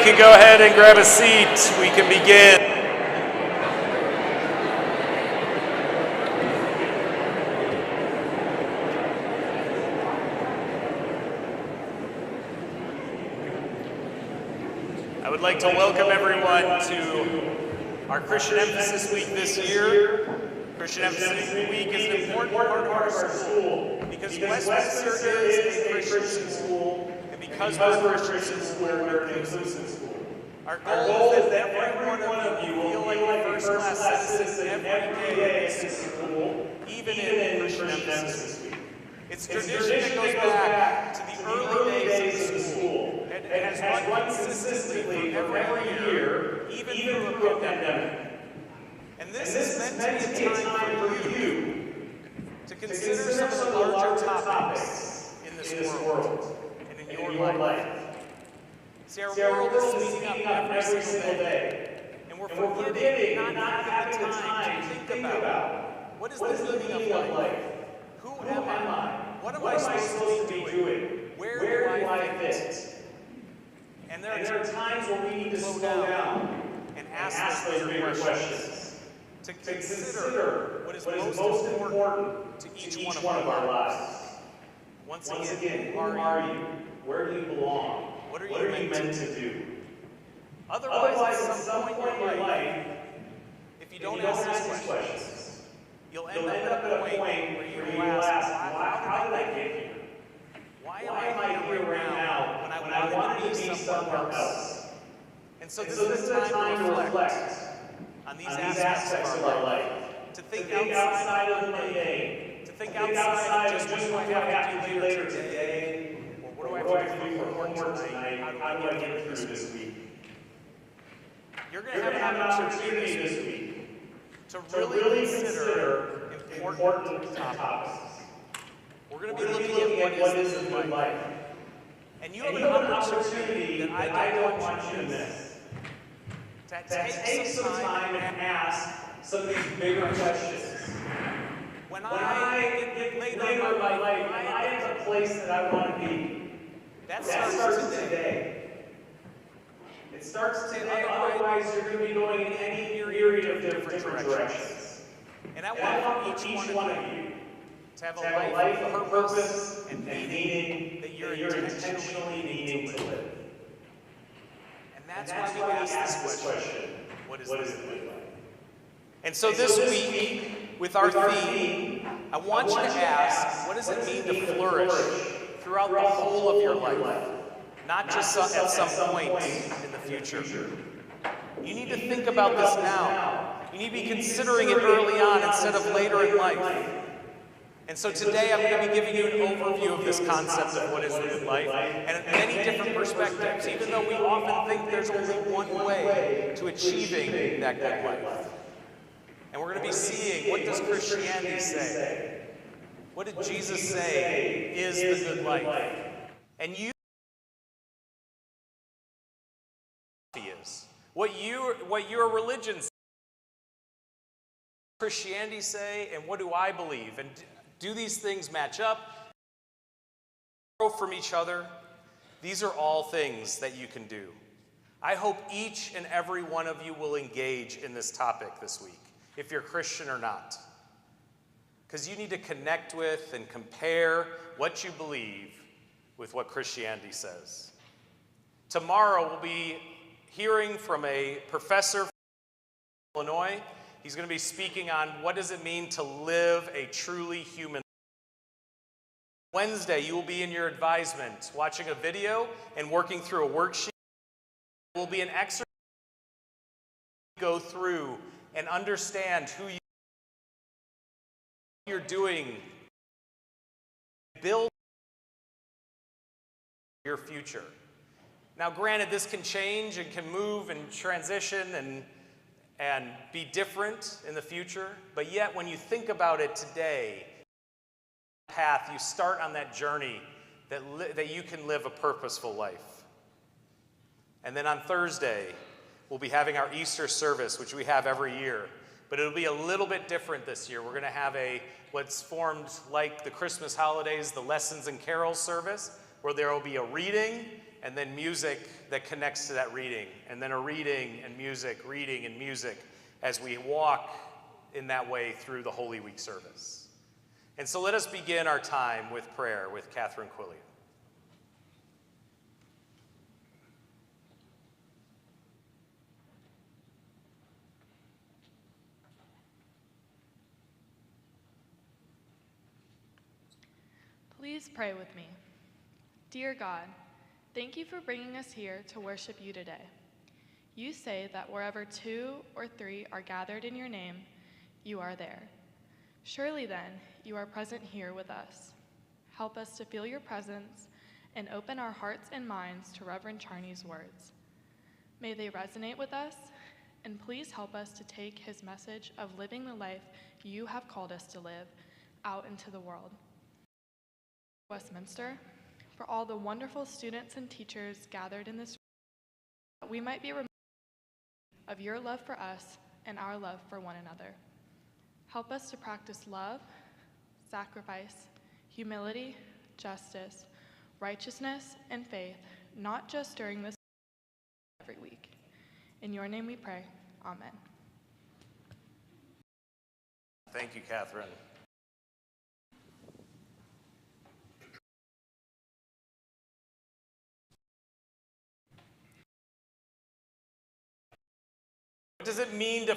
can go ahead and grab a seat. We can begin. I would like to welcome everyone to our Christian Emphasis Week this year. Christian Emphasis Week is an important part of our school because Westminster is a Christian school, and because we're a Christian school, we're an inclusive school. Our goal is that every one of you feel like a first-class citizen every day at this school, even in Christian Emphasis Week. It's tradition that goes back to the early days of the school and has run consistently for every year, even through a pandemic. And this is meant to be a time for you to consider some of the larger topics in this world and in your life. See, our world is speeding up every single day, and we're forgetting not having the time to think about what is the meaning of life? Who am I? What am I supposed to be doing? Where do I fit? And there are times where we need to slow down and ask those bigger questions, to consider what is most important to each one of our lives. Once again, who are you? Where do you belong? What are you meant to do? Otherwise, at some point in your life, if you don't ask these questions, you'll end up at a point where you will ask, how did I get here? Why am I here right now when I wanted to be somewhere else? And so this is a time to reflect on these aspects of our life, to think outside of the mundane, to think outside of just what do I have to do later today, or what do I have to do for homework tonight, how do I get through this week? You're going to have an opportunity this week to really consider important topics. We're going to be looking at what is a good life. And you have an opportunity that I don't want you to miss. To take some time and ask some of these bigger questions. When I get later in my life, when I am at the place that I want to be, that starts today. It starts today, otherwise you're going to be going in any myriad of different directions. And I want each one of you to have a life of purpose and meaning that you're intentionally needing to live. And that's why we ask this question, what is it like? And so this week, with our theme, I want you to ask, what does it mean to flourish throughout the whole of your life? Not just at some point in the future. You need to think about this now. You need to be considering it early on instead of later in life. And so today I'm going to be giving you an overview of this concept of what is a good life, and many different perspectives, even though we often think there's only one way to achieving that good life. And we're going to be seeing, what does Christianity say? What did Jesus say is the good life? And what your religion says, Christianity say, and what do I believe? And do these things match up? Grow from each other? These are all things that you can do. I hope each and every one of you will engage in this topic this week, if you're Christian or not. Because you need to connect with and compare what you believe with what Christianity says. Tomorrow we'll be hearing from a professor from Illinois. He's going to be speaking on what does it mean to live a truly human life. Wednesday, you will be in your advisement watching a video and working through a worksheet. There will be an exercise to go through and understand who you're doing, build your future. Now, granted, this can change and can move and transition and be different in the future, but yet when you think about it today, path, you start on that journey that you can live a purposeful life. And then on Thursday, we'll be having our Easter service, which we have every year, but it'll be a little bit different this year. We're going to have what's formed like the Christmas holidays, the Lessons and Carols service, where there will be a reading, and then music that connects to that reading, and then a reading and music as we walk in that way through the Holy Week service. And so let us begin our time with prayer with Catherine Quillian. Please pray with me. Dear God, thank you for bringing us here to worship you today. You say that wherever 2 or 3 are gathered in your name, you are there. Surely then, you are present here with us. Help us to feel your presence and open our hearts and minds to Reverend Charney's words. May they resonate with us, and please help us to take his message of living the life you have called us to live out into the world. Westminster, for all the wonderful students and teachers gathered in this room, that we might be reminded of your love for us and our love for one another. Help us to practice love, sacrifice, humility, justice, righteousness, and faith, not just during this every week. In your name we pray. Amen. Thank you, Catherine. What does it mean to...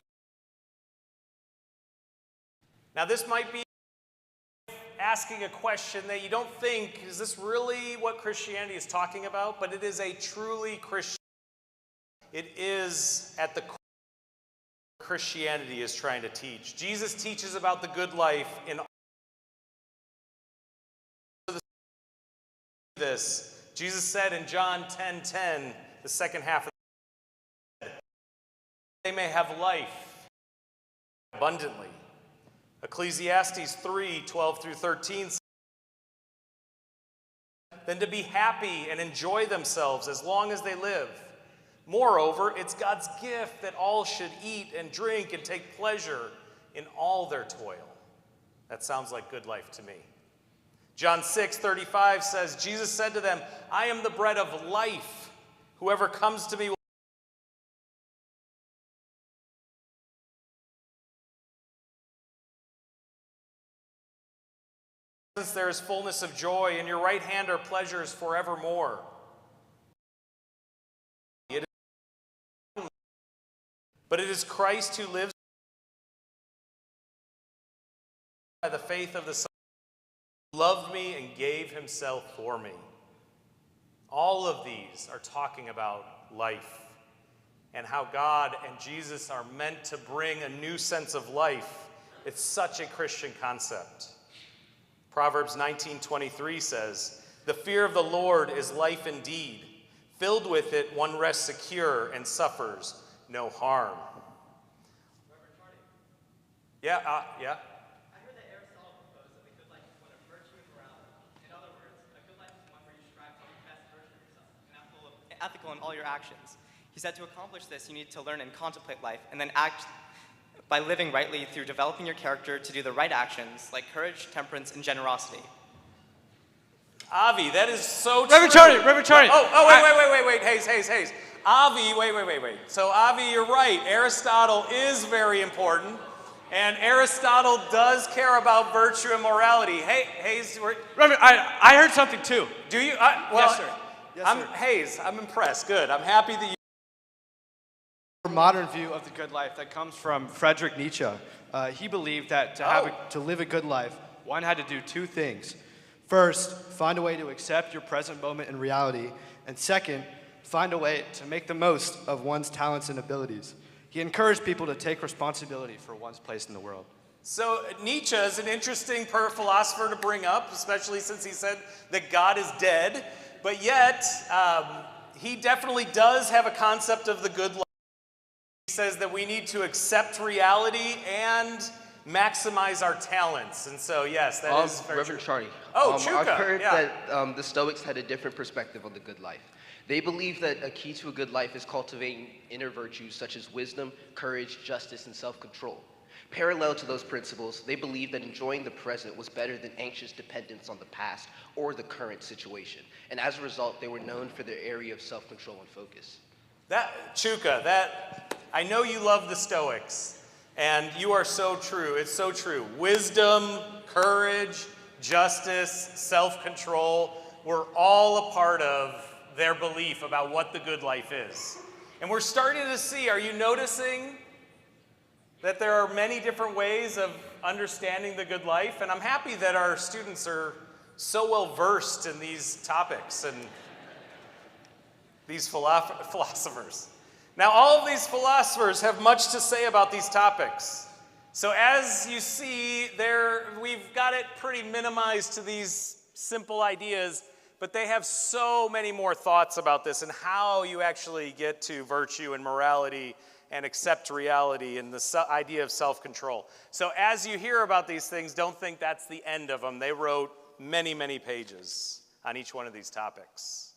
Now, this might be asking a question that you don't think, is this really what Christianity is talking about? But it is a truly Christian. It is at the core of what Christianity is trying to teach. Jesus teaches about the good life in this. Jesus said in John 10:10, the second half of they may have life abundantly. Ecclesiastes 3:12 through 13 says, then to be happy and enjoy themselves as long as they live. Moreover, it's God's gift that all should eat and drink and take pleasure in all their toil. That sounds like good life to me. John 6:35 says, Jesus said to them, I am the bread of life. Whoever comes to me will there is fullness of joy, in your right hand are pleasures forevermore. But it is Christ who lives by the faith of the Son, who loved me and gave himself for me. All of these are talking about life and how God and Jesus are meant to bring a new sense of life. It's such a Christian concept. Proverbs 19:23 says, the fear of the Lord is life indeed. Filled with it, one rests secure and suffers no harm. Reverend Charney. Yeah. I heard that Aristotle proposed that a good life is one of virtue and morality. In other words, a good life is one where you strive to be the best version of yourself and ethical in all your actions. He said to accomplish this, you need to learn and contemplate life and then act by living rightly through developing your character to do the right actions like courage, temperance, and generosity. Avi, that is so true. Reverend Charney. Wait. Hayes. Avi, wait. So Avi, you're right. Aristotle is very important, and Aristotle does care about virtue and morality. Hey, Hayes, Reverend, I heard something too. do you? Yes, sir. Yes, sir. Hayes, I'm impressed. Good. I'm happy that you. Modern view of the good life that comes from Friedrich Nietzsche. He believed that to live a good life, one had to do 2 things. First, find a way to accept your present moment in reality, and second, find a way to make the most of one's talents and abilities. He encouraged people to take responsibility for one's place in the world. So Nietzsche is an interesting philosopher to bring up, especially since he said that God is dead, but yet he definitely does have a concept of the good life. He says that we need to accept reality and maximize our talents. And so, yes, that is very Reverend true. Charney. Chuka, I've heard yeah. that the Stoics had a different perspective on the good life. They believe that a key to a good life is cultivating inner virtues such as wisdom, courage, justice, and self-control. Parallel to those principles, they believed that enjoying the present was better than anxious dependence on the past or the current situation. And as a result, they were known for their area of self-control and focus. I know you love the Stoics, and you are so true. It's so true. Wisdom, courage, justice, self-control were all a part of their belief about what the good life is. And we're starting to see, are you noticing that there are many different ways of understanding the good life? And I'm happy that our students are so well versed in these topics and these philosophers. Now, all of these philosophers have much to say about these topics. So as you see, we've got it pretty minimized to these simple ideas, but they have so many more thoughts about this and how you actually get to virtue and morality and accept reality and the idea of self-control. So as you hear about these things, don't think that's the end of them. They wrote many, many pages on each one of these topics.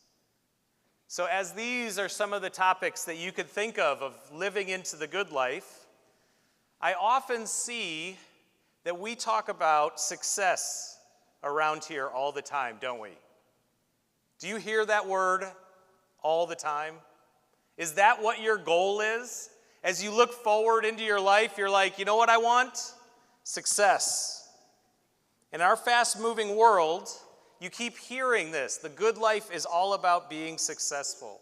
So as these are some of the topics that you could think of living into the good life, I often see that we talk about success around here all the time, don't we? Do you hear that word all the time? Is that what your goal is? As you look forward into your life, you're like, you know what I want? Success. In our fast-moving world, you keep hearing this. The good life is all about being successful.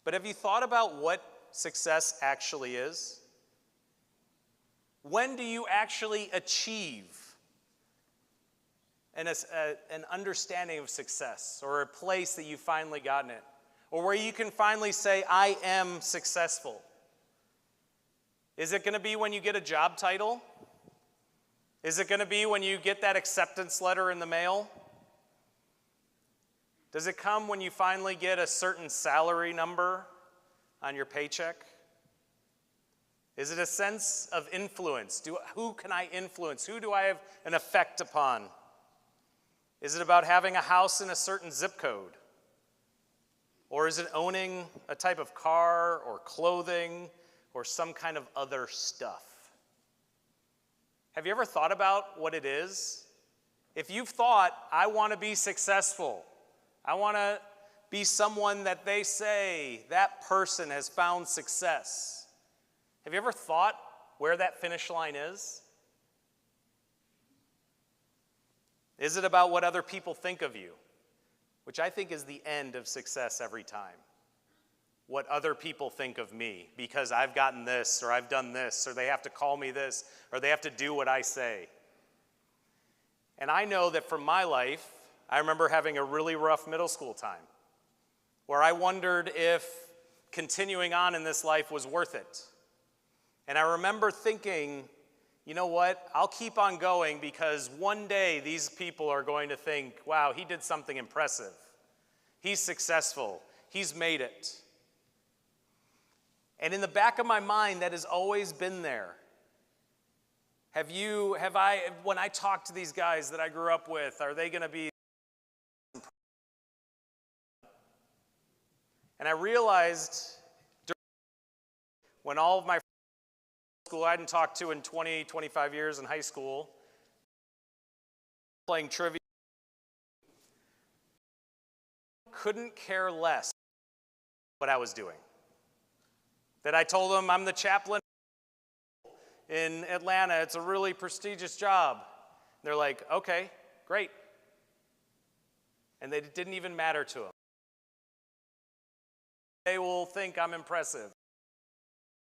But have you thought about what success actually is? When do you actually achieve an understanding of success, or a place that you've finally gotten it? Or where you can finally say, I am successful? Is it going to be when you get a job title? Is it going to be when you get that acceptance letter in the mail? Does it come when you finally get a certain salary number on your paycheck? Is it a sense of influence? Who can I influence? Who do I have an effect upon? Is it about having a house in a certain zip code? Or is it owning a type of car or clothing or some kind of other stuff? Have you ever thought about what it is? If you've thought, I want to be successful, I want to be someone that they say that person has found success, have you ever thought where that finish line is? Is it about what other people think of you? Which I think is the end of success every time. What other people think of me because I've gotten this, or I've done this, or they have to call me this, or they have to do what I say. And I know that from my life, I remember having a really rough middle school time where I wondered if continuing on in this life was worth it. And I remember thinking, you know what, I'll keep on going because one day these people are going to think, wow, he did something impressive. He's successful. He's made it. And in the back of my mind, that has always been there. When I talk to these guys that I grew up with, are they going to be? And I realized when all of my school I hadn't talked to in 20, 25 years in high school, playing trivia, couldn't care less what I was doing. That I told them I'm the chaplain in Atlanta. It's a really prestigious job. They're like, okay, great. And it didn't even matter to them. They will think I'm impressive.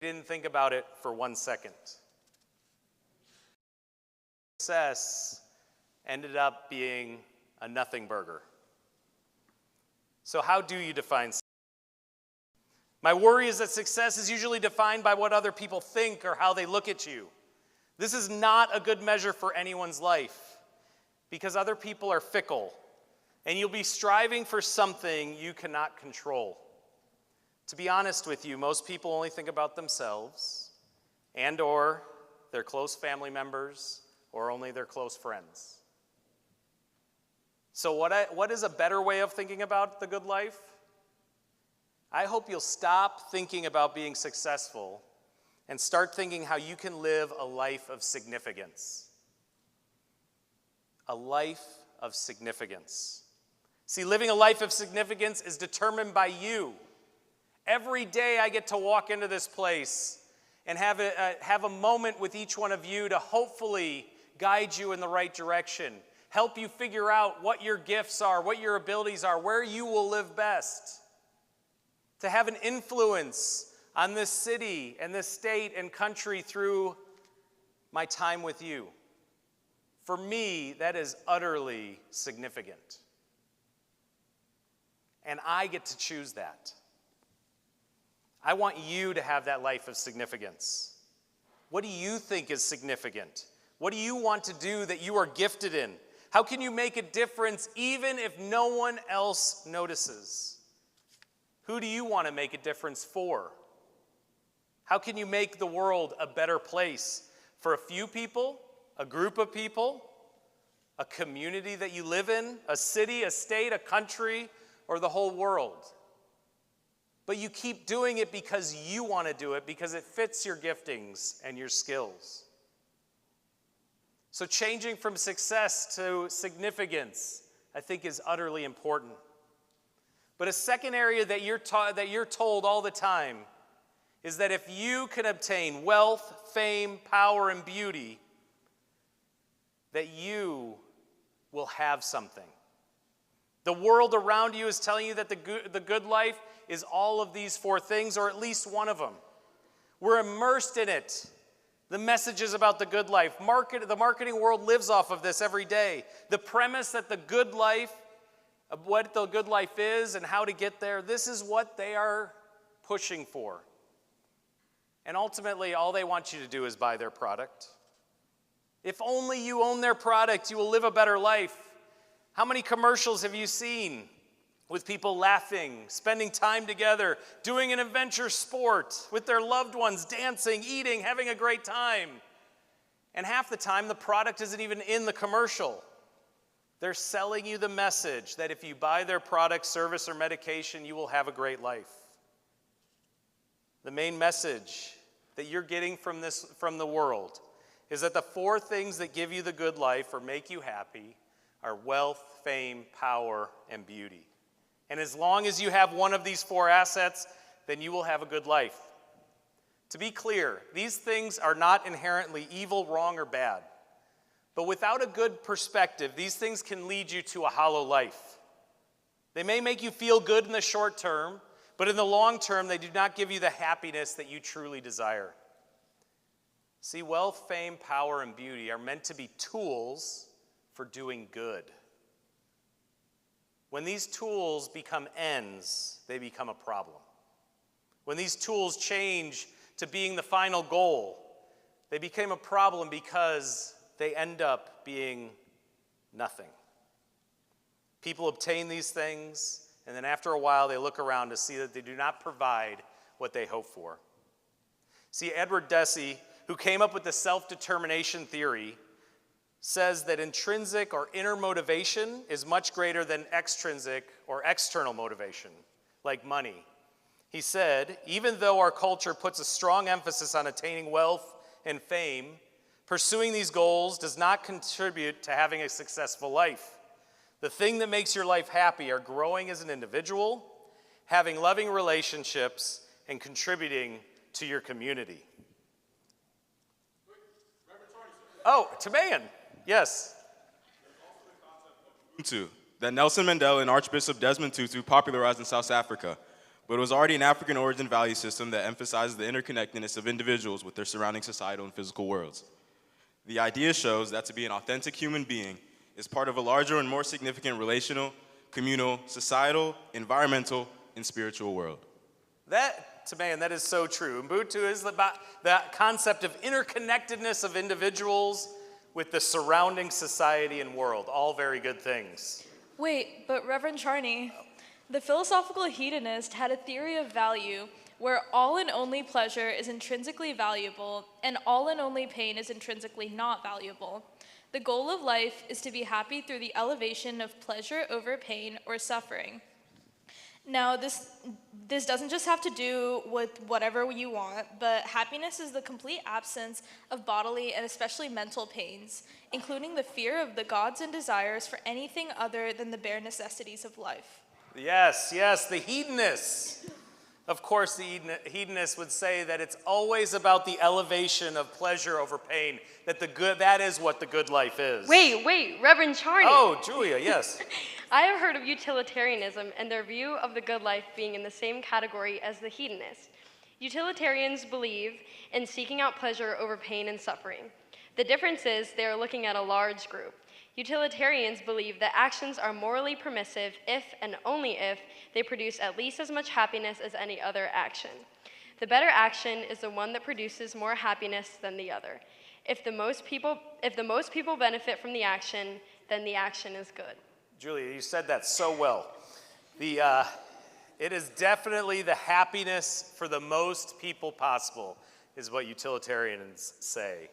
Didn't think about it for 1 second. Success ended up being a nothing burger. So how do you define success? My worry is that success is usually defined by what other people think or how they look at you. This is not a good measure for anyone's life because other people are fickle and you'll be striving for something you cannot control. To be honest with you, most people only think about themselves and or their close family members or only their close friends. So what is a better way of thinking about the good life? I hope you'll stop thinking about being successful and start thinking how you can live a life of significance. A life of significance. See, living a life of significance is determined by you. Every day I get to walk into this place and have a moment with each one of you to hopefully guide you in the right direction, help you figure out what your gifts are, what your abilities are, where you will live best, to have an influence on this city and this state and country through my time with you. For me, that is utterly significant. And I get to choose that. I want you to have that life of significance. What do you think is significant? What do you want to do that you are gifted in? How can you make a difference even if no one else notices? Who do you want to make a difference for? How can you make the world a better place for a few people, a group of people, a community that you live in, a city, a state, a country, or the whole world? But you keep doing it because you want to do it, because it fits your giftings and your skills. So changing from success to significance, I think, is utterly important. But a second area that you're told all the time is that if you can obtain wealth, fame, power, and beauty, that you will have something. The world around you is telling you that the good life is all of these four things, or at least one of them. We're immersed in it. The messages about the good life. The marketing world lives off of this every day. The premise that the good life, of what the good life is and how to get there, this is what they are pushing for. And ultimately, all they want you to do is buy their product. If only you own their product, you will live a better life. How many commercials have you seen with people laughing, spending time together, doing an adventure sport with their loved ones, dancing, eating, having a great time? And half the time, the product isn't even in the commercial. They're selling you the message that if you buy their product, service, or medication, you will have a great life. The main message that you're getting from the world is that the four things that give you the good life or make you happy are wealth, fame, power, and beauty. And as long as you have one of these four assets, then you will have a good life. To be clear, these things are not inherently evil, wrong, or bad. But without a good perspective, these things can lead you to a hollow life. They may make you feel good in the short term, but in the long term, they do not give you the happiness that you truly desire. See, wealth, fame, power, and beauty are meant to be tools for doing good. When these tools become ends, they become a problem. When these tools change to being the final goal, they become a problem because they end up being nothing. People obtain these things, and then after a while, they look around to see that they do not provide what they hope for. See, Edward Deci, who came up with the self-determination theory, says that intrinsic or inner motivation is much greater than extrinsic or external motivation, like money. He said, even though our culture puts a strong emphasis on attaining wealth and fame, pursuing these goals does not contribute to having a successful life. The thing that makes your life happy are growing as an individual, having loving relationships, and contributing to your community. Oh, Timaean. Yes. Ubuntu, that Nelson Mandela and Archbishop Desmond Tutu popularized in South Africa, but it was already an African origin value system that emphasizes the interconnectedness of individuals with their surrounding societal and physical worlds. The idea shows that to be an authentic human being is part of a larger and more significant relational, communal, societal, environmental, and spiritual world. That is so true. Ubuntu is about that concept of interconnectedness of individuals with the surrounding society and world. All very good things. Wait, but Reverend Charney, the philosophical hedonist had a theory of value where all and only pleasure is intrinsically valuable and all and only pain is intrinsically not valuable. The goal of life is to be happy through the elevation of pleasure over pain or suffering. Now, this doesn't just have to do with whatever you want, but happiness is the complete absence of bodily and especially mental pains, including the fear of the gods and desires for anything other than the bare necessities of life. Yes, the hedonists. Of course, the hedonist would say that it's always about the elevation of pleasure over pain, that is what the good life is. Wait, Reverend Charney. Oh, Julia, yes. I have heard of utilitarianism and their view of the good life being in the same category as the hedonist. Utilitarians believe in seeking out pleasure over pain and suffering. The difference is they are looking at a large group. Utilitarians believe that actions are morally permissive if and only if they produce at least as much happiness as any other action. The better action is the one that produces more happiness than the other. If the most people benefit from the action, then the action is good. Julia, you said that so well. It is definitely the happiness for the most people possible, is what utilitarians say.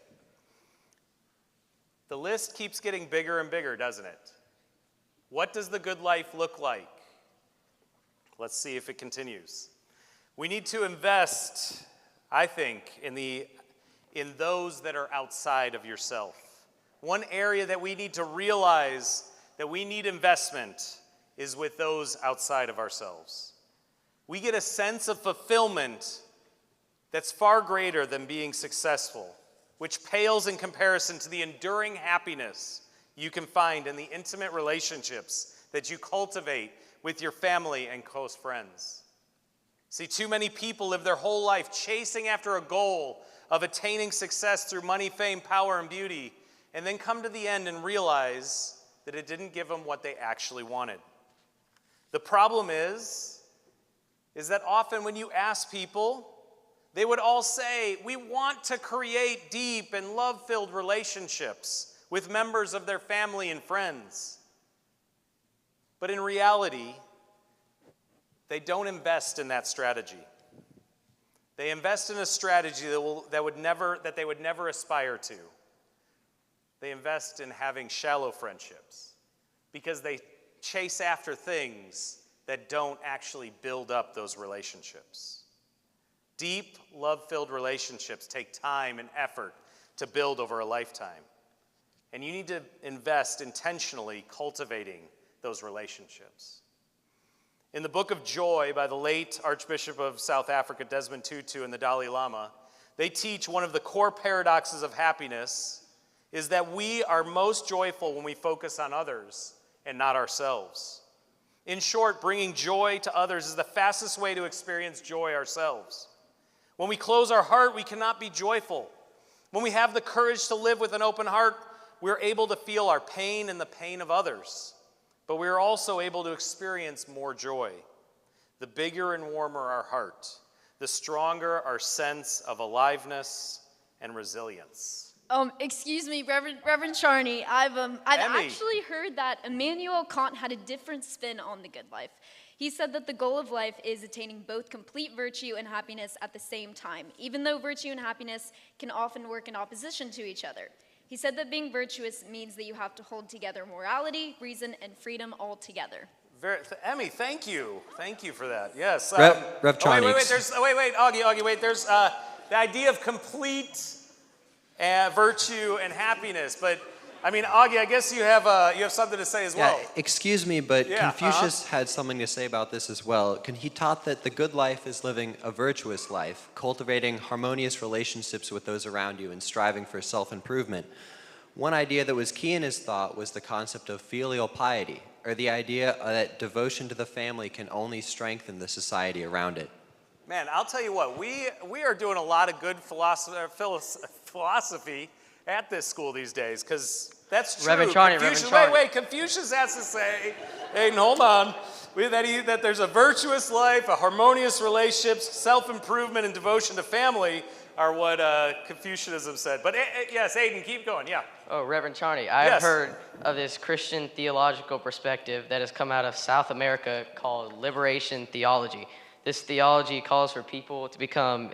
The list keeps getting bigger and bigger, doesn't it? What does the good life look like? Let's see if it continues. We need to invest, I think, in those that are outside of yourself. One area that we need to realize that we need investment is with those outside of ourselves. We get a sense of fulfillment that's far greater than being successful, which pales in comparison to the enduring happiness you can find in the intimate relationships that you cultivate with your family and close friends. See, too many people live their whole life chasing after a goal of attaining success through money, fame, power, and beauty, and then come to the end and realize that it didn't give them what they actually wanted. The problem is that often when you ask people, they would all say, we want to create deep and love-filled relationships with members of their family and friends. But in reality, they don't invest in that strategy. They invest in a strategy that they would never aspire to. They invest in having shallow friendships because they chase after things that don't actually build up those relationships. Deep, love-filled relationships take time and effort to build over a lifetime. And you need to invest intentionally cultivating those relationships. In the Book of Joy by the late Archbishop of South Africa, Desmond Tutu, and the Dalai Lama, they teach one of the core paradoxes of happiness is that we are most joyful when we focus on others and not ourselves. In short, bringing joy to others is the fastest way to experience joy ourselves. When we close our heart, we cannot be joyful. When we have the courage to live with an open heart, we're able to feel our pain and the pain of others. But we are also able to experience more joy. The bigger and warmer our heart, the stronger our sense of aliveness and resilience. Excuse me, Reverend Charney. I've Emmy. actually heard that Immanuel Kant had a different spin on the good life. He said that the goal of life is attaining both complete virtue and happiness at the same time, even though virtue and happiness can often work in opposition to each other. He said that being virtuous means that you have to hold together morality, reason, and freedom all together. Emmy, thank you. Thank you for that. Yes. Rev Charney. Augie, wait. There's the idea of complete virtue and happiness, but I mean, Augie, I guess you have something to say as well. Yeah, excuse me, but Yeah, Confucius had something to say about this as well. He taught that the good life is living a virtuous life, cultivating harmonious relationships with those around you and striving for self-improvement. One idea that was key in his thought was the concept of filial piety, or the idea that devotion to the family can only strengthen the society around it. Man, I'll tell you what, we are doing a lot of good philosophy at this school these days, because that's true. Reverend Charney. Confucius has to say, Aiden, hold on, that there's a virtuous life, a harmonious relationships, self-improvement, and devotion to family are what Confucianism said. But yes, Aiden, keep going, yeah. Oh, Reverend Charney, I have heard of this Christian theological perspective that has come out of South America called liberation theology. This theology calls for people to become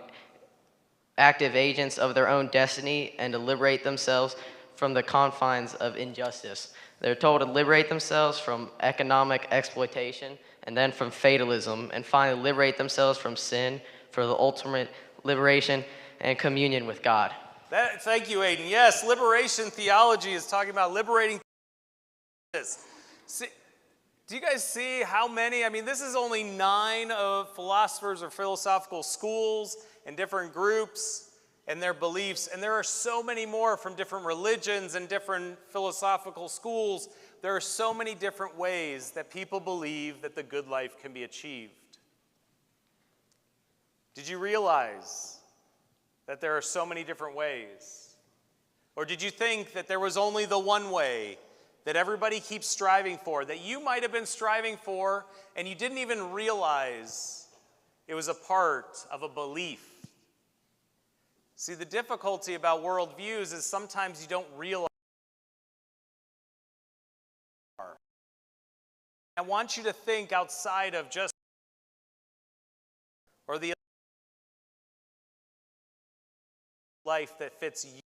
active agents of their own destiny and to liberate themselves from the confines of injustice. They're told to liberate themselves from economic exploitation and then from fatalism, and finally liberate themselves from sin for the ultimate liberation and communion with God. Thank you, Aiden. Yes, liberation theology is talking about liberating this. Do you guys see how many? I mean, this is only 9 of philosophers or philosophical schools and different groups and their beliefs. And there are so many more from different religions and different philosophical schools. There are so many different ways that people believe that the good life can be achieved. Did you realize that there are so many different ways? Or did you think that there was only the one way that everybody keeps striving for, that you might have been striving for, and you didn't even realize it was a part of a belief? See, the difficulty about worldviews is sometimes you don't realize. I want you to think outside of just or the life that fits you.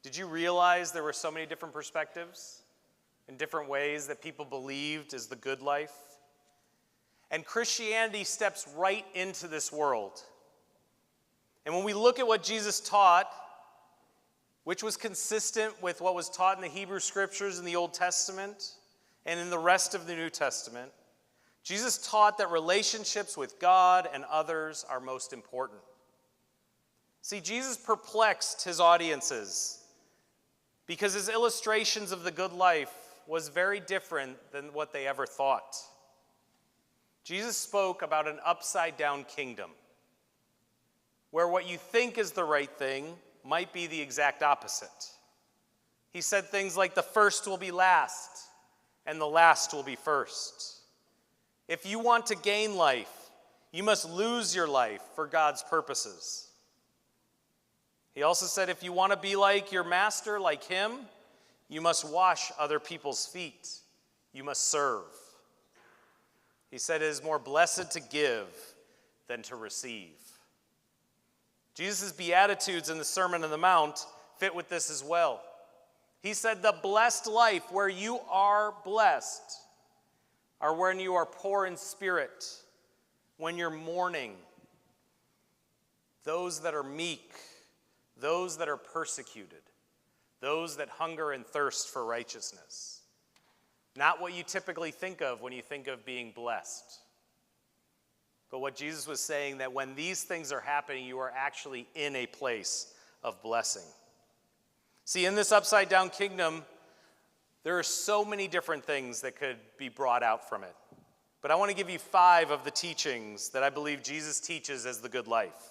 Did you realize there were so many different perspectives and different ways that people believed is the good life? And Christianity steps right into this world. And when we look at what Jesus taught, which was consistent with what was taught in the Hebrew Scriptures in the Old Testament and in the rest of the New Testament, Jesus taught that relationships with God and others are most important. See, Jesus perplexed his audiences because his illustrations of the good life was very different than what they ever thought. Jesus spoke about an upside-down kingdom where what you think is the right thing might be the exact opposite. He said things like, the first will be last, and the last will be first. If you want to gain life, you must lose your life for God's purposes. He also said, if you want to be like your master, like him, you must wash other people's feet. You must serve. He said, it is more blessed to give than to receive. Jesus' Beatitudes in the Sermon on the Mount fit with this as well. He said, the blessed life where you are blessed are when you are poor in spirit, when you're mourning, those that are meek, those that are persecuted, those that hunger and thirst for righteousness. Not what you typically think of when you think of being blessed. But what Jesus was saying, that when these things are happening, you are actually in a place of blessing. See, in this upside-down kingdom, there are so many different things that could be brought out from it. But I want to give you 5 of the teachings that I believe Jesus teaches as the good life.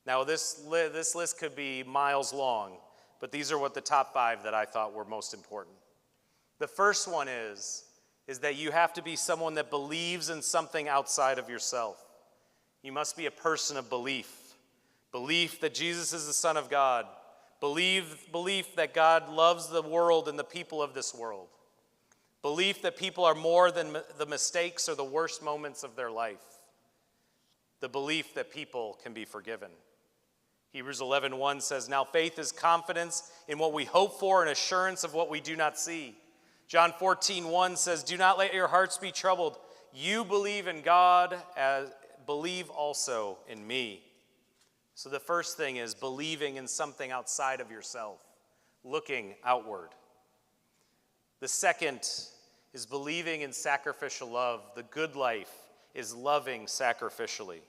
Now, this list could be miles long, but these are what the top 5 that I thought were most important. The first one is that you have to be someone that believes in something outside of yourself. You must be a person of belief. Belief that Jesus is the Son of God. Belief that God loves the world and the people of this world. Belief that people are more than the mistakes or the worst moments of their life. The belief that people can be forgiven. Hebrews 11:1 says, now faith is confidence in what we hope for and assurance of what we do not see. John 14:1 says, do not let your hearts be troubled. You believe in God, believe also in me. So the first thing is believing in something outside of yourself, looking outward. The second is believing in sacrificial love. The good life is loving sacrificially.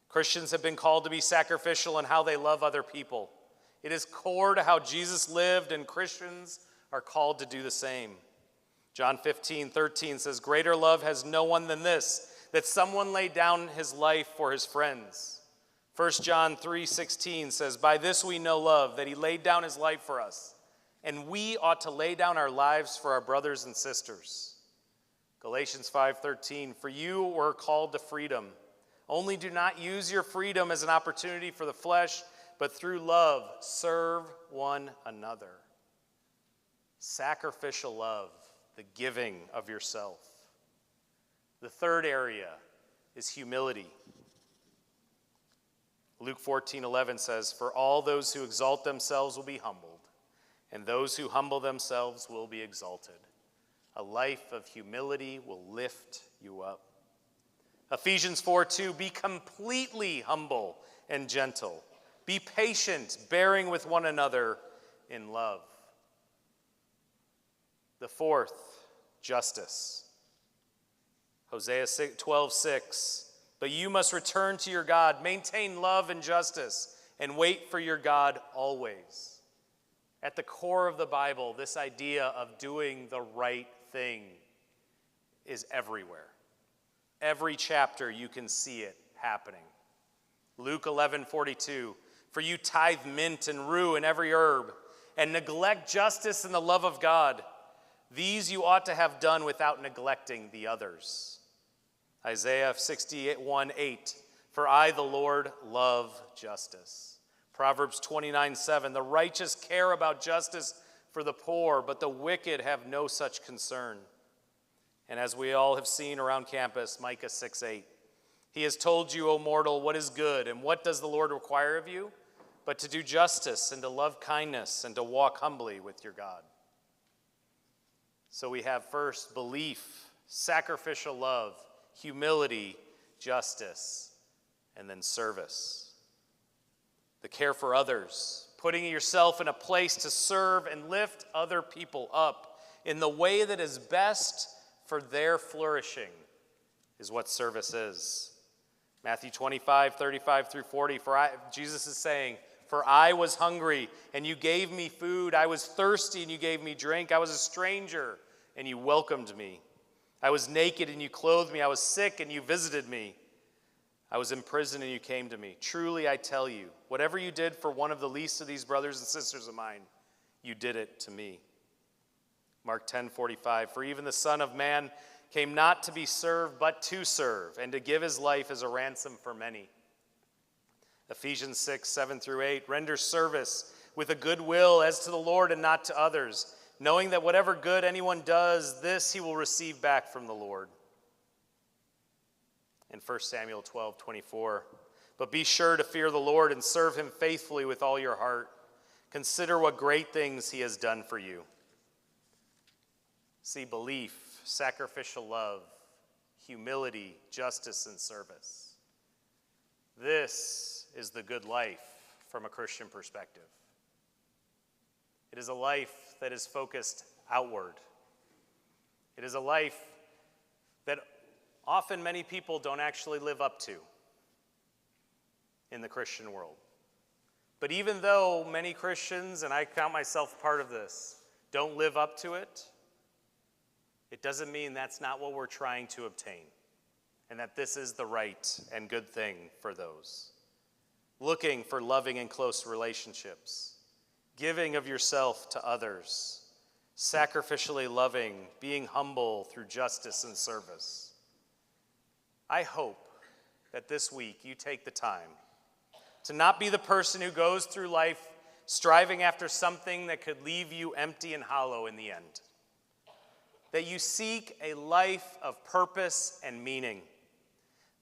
Christians have been called to be sacrificial in how they love other people. It is core to how Jesus lived, and Christians are called to do the same. John 15:13 says, greater love has no one than this, that someone laid down his life for his friends. 1 John 3:16 says, by this we know love, that he laid down his life for us, and we ought to lay down our lives for our brothers and sisters. Galatians 5:13, for you were called to freedom. Only do not use your freedom as an opportunity for the flesh, but through love serve one another. Sacrificial love, the giving of yourself. The third area is humility. Luke 14:11 says, "For all those who exalt themselves will be humbled, and those who humble themselves will be exalted. A life of humility will lift you up." Ephesians 4:2, "Be completely humble and gentle. Be patient, bearing with one another in love." The fourth, justice. Hosea 12:6, "But you must return to your God, maintain love and justice, and wait for your God always." At the core of the Bible, this idea of doing the right thing is everywhere. Every chapter you can see it happening. Luke 11:42, "For you tithe mint and rue and every herb, and neglect justice and the love of God. These you ought to have done without neglecting the others." Isaiah 61:8, "For I, the Lord, love justice." Proverbs 29:7, "The righteous care about justice for the poor, but the wicked have no such concern." And as we all have seen around campus, Micah 6:8, "He has told you, O mortal, what is good, and what does the Lord require of you? But to do justice and to love kindness and to walk humbly with your God." So we have first belief, sacrificial love, humility, justice, and then service. The care for others, putting yourself in a place to serve and lift other people up in the way that is best for their flourishing, is what service is. Matthew 25:35 through 40, Jesus is saying, "For I was hungry, and you gave me food. I was thirsty, and you gave me drink. I was a stranger, and you welcomed me. I was naked, and you clothed me. I was sick, and you visited me. I was in prison, and you came to me. Truly, I tell you, whatever you did for one of the least of these brothers and sisters of mine, you did it to me." Mark 10:45, "For even the Son of Man came not to be served, but to serve, and to give his life as a ransom for many." Ephesians 6:7 through 8, "Render service with a good will as to the Lord and not to others, knowing that whatever good anyone does, this he will receive back from the Lord." In 1 Samuel 12:24, "But be sure to fear the Lord and serve him faithfully with all your heart. Consider what great things he has done for you." See, belief, sacrificial love, humility, justice, and service. This is the good life from a Christian perspective. It is a life that is focused outward. It is a life that often many people don't actually live up to in the Christian world. But even though many Christians, and I count myself part of this, don't live up to it, it doesn't mean that's not what we're trying to obtain, and that this is the right and good thing for those. Looking for loving and close relationships, giving of yourself to others, sacrificially loving, being humble through justice and service. I hope that this week you take the time to not be the person who goes through life striving after something that could leave you empty and hollow in the end. That you seek a life of purpose and meaning.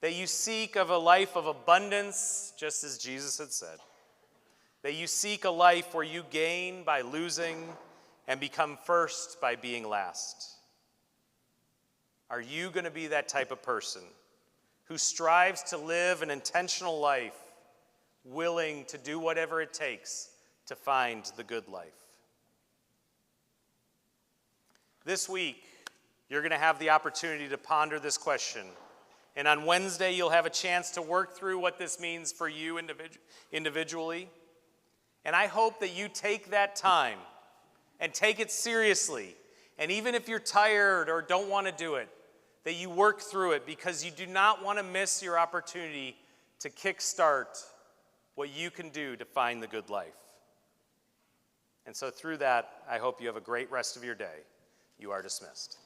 That you seek of a life of abundance, just as Jesus had said. That you seek a life where you gain by losing and become first by being last. Are you going to be that type of person who strives to live an intentional life, willing to do whatever it takes to find the good life? This week, you're going to have the opportunity to ponder this question. And on Wednesday, you'll have a chance to work through what this means for you individually. And I hope that you take that time and take it seriously. And even if you're tired or don't want to do it, that you work through it, because you do not want to miss your opportunity to kickstart what you can do to find the good life. And so through that, I hope you have a great rest of your day. You are dismissed.